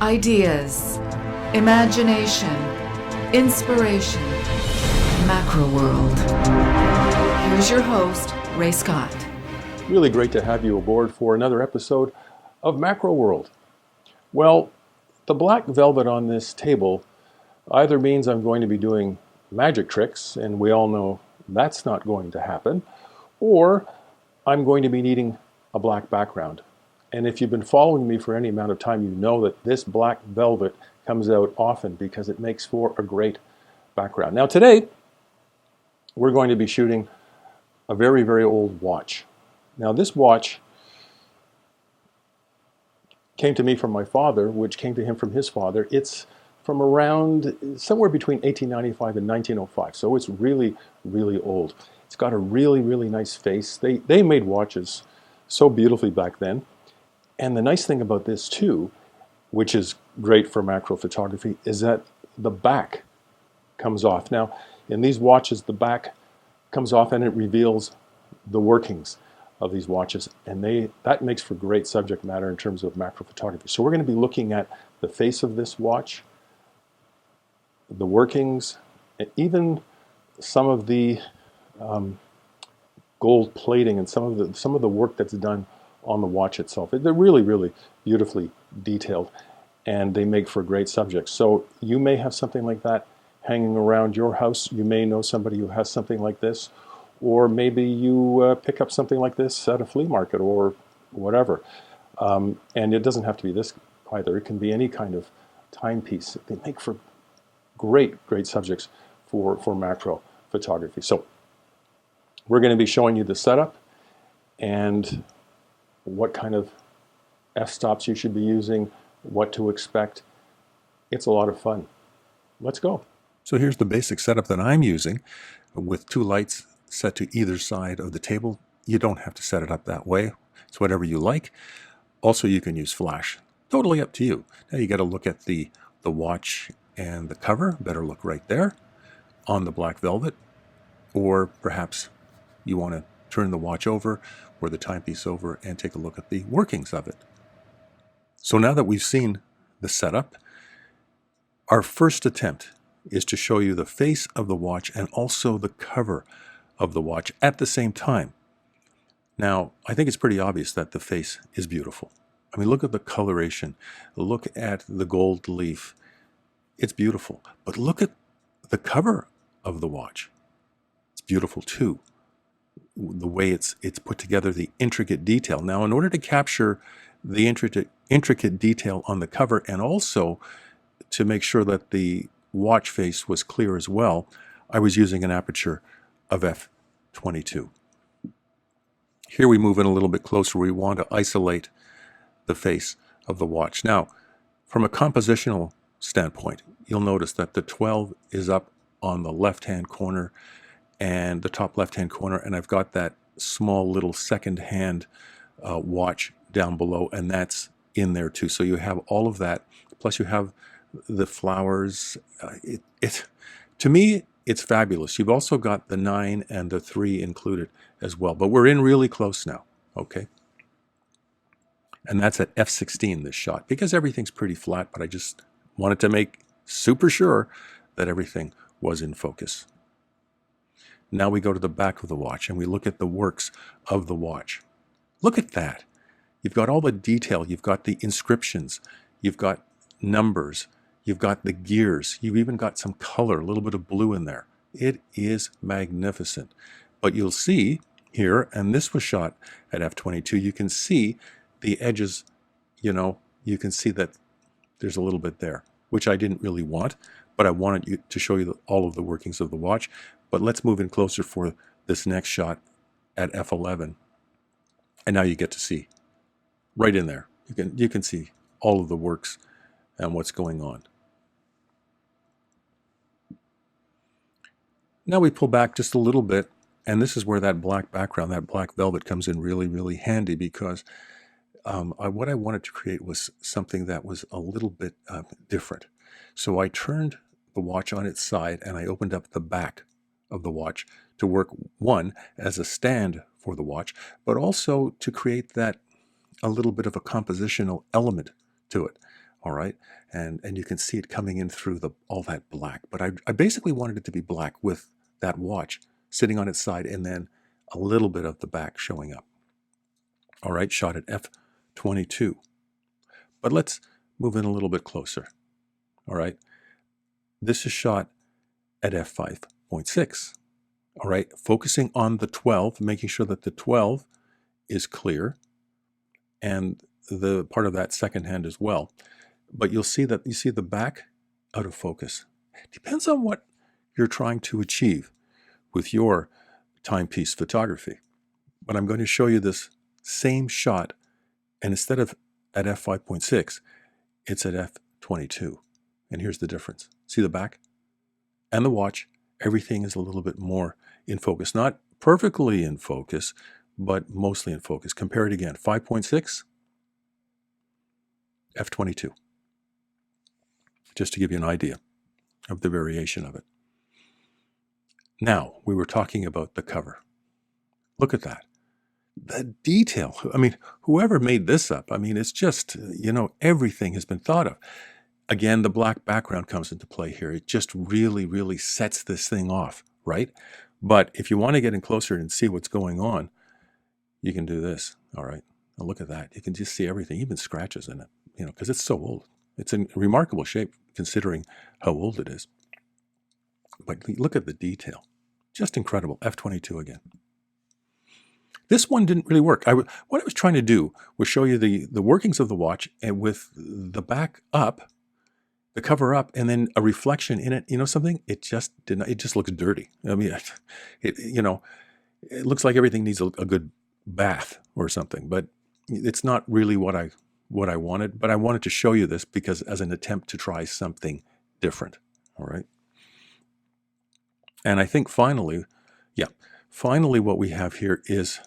Ideas, imagination, inspiration, MacroWorld. Here's your host, Ray Scott. Really great to have you aboard for another episode of MacroWorld. Well, the black velvet on this table either means I'm going to be doing magic tricks, and we all know that's not going to happen, or I'm going to be needing a black background. And if you've been following me for any amount of time, you know that this black velvet comes out often because it makes for a great background. Now today, we're going to be shooting a very, very old watch. Now this watch came to me from my father, which came to him from his father. It's from around somewhere between 1895 and 1905, so it's really, really old. It's got a really, really nice face. They made watches so beautifully back then. And the nice thing about this too, which is great for macro photography, is that the back comes off. Now, in these watches, the back comes off and it reveals the workings of these watches. And that makes for great subject matter in terms of macro photography. So we're going to be looking at the face of this watch, the workings, and even some of the gold plating and some of the work that's done on the watch itself. They're really, really beautifully detailed, and they make for great subjects. So you may have something like that hanging around your house. You may know somebody who has something like this, or maybe you pick up something like this at a flea market or whatever. And it doesn't have to be this either. It can be any kind of timepiece. They make for great, great subjects for macro photography. So we're going to be showing you the setup and what kind of f-stops you should be using, what to expect. It's a lot of fun. Let's go. So here's the basic setup that I'm using with two lights set to either side of the table. You don't have to set it up that way. It's whatever you like. Also, you can use flash. Totally up to you. Now you got to look at the watch and the cover. Better look right there on the black velvet. Or perhaps you want to turn the watch over or the timepiece over and take a look at the workings of it. So now that we've seen the setup, our first attempt is to show you the face of the watch and also the cover of the watch at the same time. Now, I think it's pretty obvious that the face is beautiful. I mean, look at the coloration. Look at the gold leaf. It's beautiful. But look at the cover of the watch. It's beautiful too. The way it's put together, the intricate detail. Now, in order to capture the intricate detail on the cover and also to make sure that the watch face was clear as well, I was using an aperture of f/22. Here we move in a little bit closer. We want to isolate the face of the watch. Now, from a compositional standpoint, you'll notice that the 12 is up on the left-hand corner and the top left-hand corner, and I've got that small little second-hand watch down below, and that's in there too. So you have all of that, plus you have the flowers. To me, it's fabulous. You've also got the 9 and the 3 included as well, but we're in really close now, okay? And that's at f/16, this shot, because everything's pretty flat, but I just wanted to make super sure that everything was in focus. Now we go to the back of the watch and we look at the works of the watch. Look at that. You've got all the detail. You've got the inscriptions. You've got numbers. You've got the gears. You've even got some color, a little bit of blue in there. It is magnificent. But you'll see here, and this was shot at f/22, you can see the edges, you can see that there's a little bit there, which I didn't really want, but I wanted to show you all of the workings of the watch. But let's move in closer for this next shot at f/11. And now you get to see right in there. You can see all of the works and what's going on. Now we pull back just a little bit, and this is where that black background, that black velvet comes in really, really handy, because what I wanted to create was something that was a little bit different. So I turned the watch on its side and I opened up the back of the watch to work, one, as a stand for the watch, but also to create that a little bit of a compositional element to it. all right? And you can see it coming in through all that black. But I basically wanted it to be black with that watch sitting on its side and then a little bit of the back showing up. All right, shot at f/22. But let's move in a little bit closer. All right, this is shot at f5.6. All right, focusing on the 12, making sure that the 12 is clear and the part of that second hand as well. But you see the back out of focus. Depends on what you're trying to achieve with your timepiece photography. But I'm going to show you this same shot, and instead of at f5.6, it's at f/22. And here's the difference. See the back and the watch, everything is a little bit more in focus. Not perfectly in focus, but mostly in focus. Compare it again. 5.6, f/22. Just to give you an idea of the variation of it. Now, we were talking about the cover. Look at that. The detail. I mean, whoever made this up, I mean, it's just, everything has been thought of. Again, the black background comes into play here. It just really, really sets this thing off, right? But if you want to get in closer and see what's going on, you can do this, all right? Now look at that. You can just see everything, even scratches in it, because it's so old. It's in remarkable shape considering how old it is. But look at the detail. Just incredible. f/22 again. This one didn't really work. What I was trying to do was show you the workings of the watch, and with the back up, the cover up, and then a reflection in it. Something? It just did not. It just looks dirty. I mean, it looks like everything needs a good bath or something. But it's not really what I wanted. But I wanted to show you this because as an attempt to try something different. All right. And I think finally what we have here is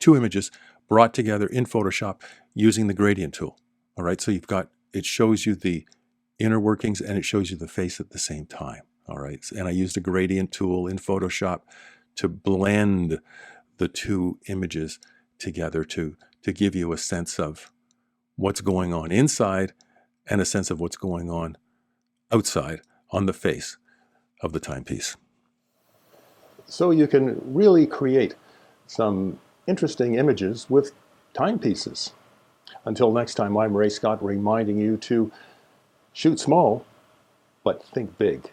two images brought together in Photoshop using the gradient tool. All right, so it shows you the inner workings and it shows you the face at the same time. All right, and I used a gradient tool in Photoshop to blend the two images together to give you a sense of what's going on inside and a sense of what's going on outside on the face of the timepiece. So you can really create some interesting images with timepieces. Until next time, I'm Ray Scott, reminding you to shoot small, but think big.